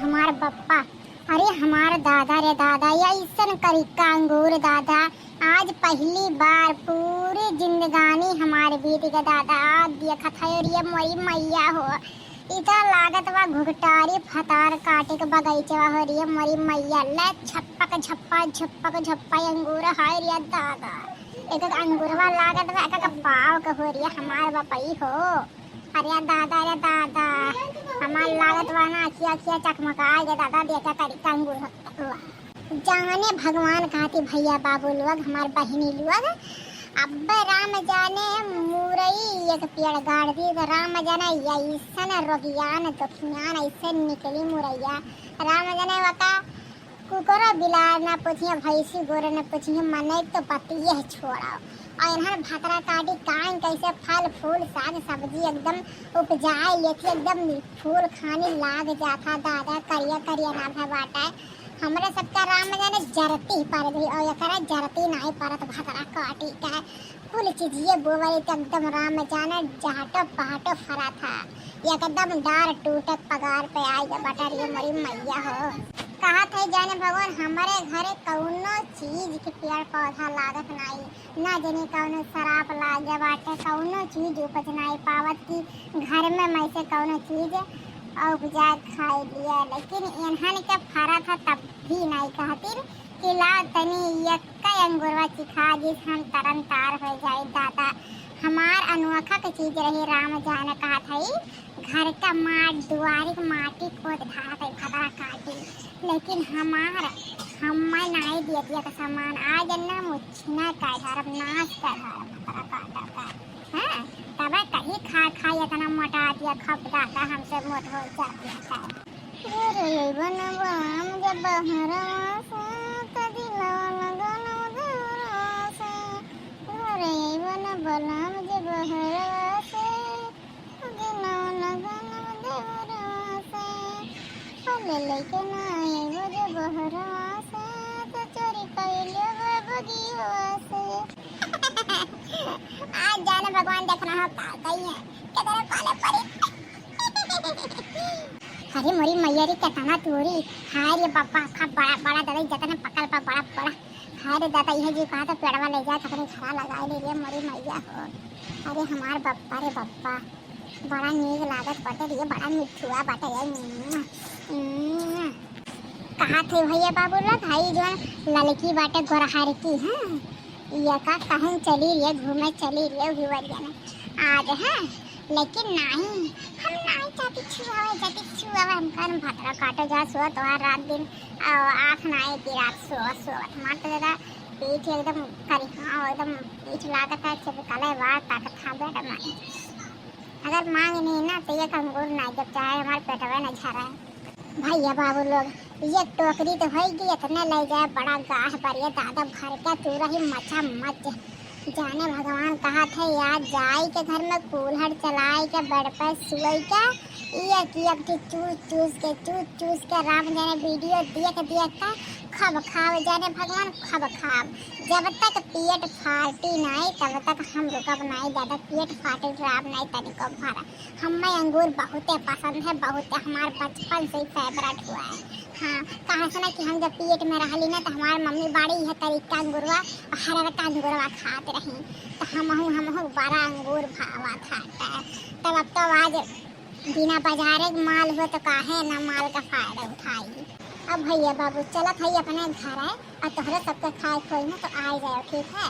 हमार बप्पा। अरे हमार दादा रे दादा या ऐसन करी कांगूर दादा। आज पहली बार पूरी जिंदगानी हमारे बीत के दादा देखा था और ये मोरी मैया हो। इतना लागत वा घुघटारी फतार काटे के बगीचे वा हो रही है मोरी मैया। ले छप्पक झप्पा झप्पक झप्पा अंगूर हाय रे दादा। एक अंगूरवा लागत वा एक पाव के हो रही है हमार बपई हो। अरे दादा रे दादा हमार लागत वा ना किया किया चकमका गे दादा देखा करी कंगूर जाने भगवान कहती भैया बाबू लोग हमार बहिनी लोग। अब राम जाने मुरई एक पेड़ गाड़ दी तो राम जाने ऐसन रोगियान दुखियान ऐसे निकली मुरैया। राम जाने वका कुकरो बिलार ना पूछिए भैंसी गोरे न पूछिए मने तो पतिये छोड़ाओ। और इन्हर भातरा काटी कान कैसे फल फूल साग सब्जी एकदम उपजाए लेती एकदम फूल खाने लाग जाता दादा करिया करिया ना भे बाटा। हमरे सबका राम जाने जरती पर गई और एकरा जरती नहीं परत भातरा काटी का फूल चीजिए बोवरी तो एकदम राम जाने जाटो पहाटो फरा था एकदम डार टूटे पगार पे आई बटर ये मरी मैया हो। कहा थे जाने भगवान हमारे घरे कौनो चीज के पेड़ पौधा लागत नहीं ना जाने कौनो शराब लागे बाटे कौनो चीज उपज नहीं पावत की घर में मैं से कौनो चीज उपजा खाई लिया। लेकिन इन्हन के फरा था तब भी नहीं कहती कि ला तनी यक्का अंगूरवा चिखा जिस हम तरन तार हो जाए दादा। हमार अनोखा की चीज रही राम जाने कहा था घर का माट दुआरी की माटी खोद धारा था खतरा काटी। लेकिन हमार हमें नहीं दिया दिया का सामान आज ना मुच्छना का घर नाश का घर खतरा काटा का हाँ तब कहीं खा खा इतना मोटा दिया खप दादा हमसे मोट हो जाती है। अरे बन बम जब बहरा से तदी लगा लगा से अरे बन बलम जब बहरा से तदी लगा लगा से ले लेके ना वो जब बहरा से तो चोरी कर ले बगियो से। आज जाने भगवान देखना है पागल है किधर पाले पड़ी। अरे मोरी मैया री कतना तोरी हाय रे पापा खा बड़ा बड़ा दादा जतने पकड़ पा बड़ा बड़ा हाय रे दादा यह जी कहा तो पेड़वा ले जा तकने खड़ा लगा ले रे मोरी मैया हो। अरे हमार बप्पा रे बप्पा बड़ा नीक लागत बटे रे बड़ा मिठुआ बटे कहा थे भैया बाबू लोग हाई जो लड़की बाटे गोरहार की है ये का कहीं चली रे घूमे चली रे विवरिया में आज है। लेकिन नहीं हम नहीं छुआवे हम कर भातरा काटे जा सो तो रात दिन आँख नहीं की रात सो मात्र दादा पीठ एकदम करी हाँ एकदम पीठ लागत है चिपकले बात ताकत था बेटा नहीं अगर मांग नहीं ना तो ये कंगूर नहीं जब चाहे हमारे पेटवे न झरा है। भैया बाबू लोग ये टोकरी तो होगी इतने ले जाए बड़ा गाह पर ये दादा भर का तूरा ही मचा मच जाने भगवान कहा थे याद जाई के घर में कूल्हड़ चलाई के बेड पर सुई के ये की चूस के राम जाने वीडियो देख का खब खाव जाने भगवान खब खाव जब तक पेट फाटी नहीं तब तक हम रुकब नहीं दादा पेट फाटे राम नहीं तनिको भरा। हमें अंगूर बहुत पसंद है बहुत हमारे बचपन से फेवरेट हुआ है। हाँ कहा सुना कि हम जब पेट में रहली ना तो हमारी मम्मी बाड़ी यह तरीका अंगूरवा हरा अंगूरवा खाते रही तो हम बड़ा अंगूर भावा था तब अब तो आज बिना बाजारे माल हो तो काहे ना माल का फायदा उठाई। अब भैया बाबू चलो भाई अपने घर है और तोहरे सबके खाए खोई ना तो आ जाओ ठीक है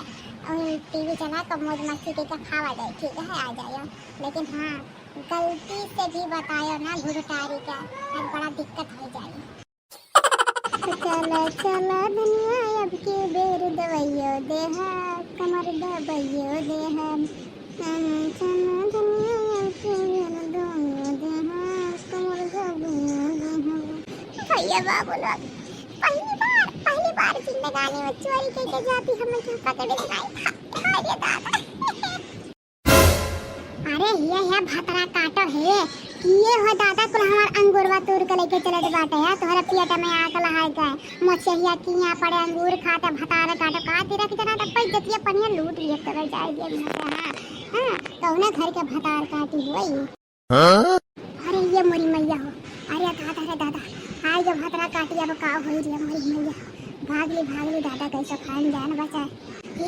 और टीवी चला तो मौज मस्ती के खावा जाए ठीक है आ जाओ। लेकिन हाँ गलती से भी बतायो ना घुघटारी का बड़ा दिक्कत हो जाए। चला चला दुनिया अब के बेर दवाइयो दे कमर दबाइयो दे चला दुनिया अब के बेर दवाइयो दे कमर दबाइयो दे। भैया बाबू लोग पहली बार जिंदगानी में चोरी करके जाती हमें क्या पकड़े नहीं दादा। अरे ये भातरा काटो है किए हो दादा कुल हमार अंगूरवा तोड़ के लेके चले बाटे है तोहरा पेट में आके लहाय गए मोचहिया किया पड़े अंगूर खाते भातारा काटो काटी रख जना तब पे जतिया पनिया लूट लिए करे जाए दे हां कौने घर के भातार काटी होई। अरे ये मोरी मैया हो अरे दादा होई रे मोरी मैया भागली दादा कैसे खान जान बचा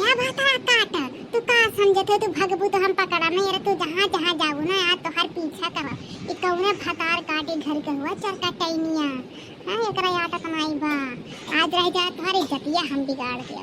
या बता काट तू का समझे थे तू भगबू तो हम पकड़ा नहीं रे तू जहां जहां जाऊ ना आज तो हर पीछा कर ई कौने फतार काटे घर के हुआ चल कटैनिया हां एकरा याद कनाई बा आज रह जा तुम्हारी जतिया हम बिगाड़ के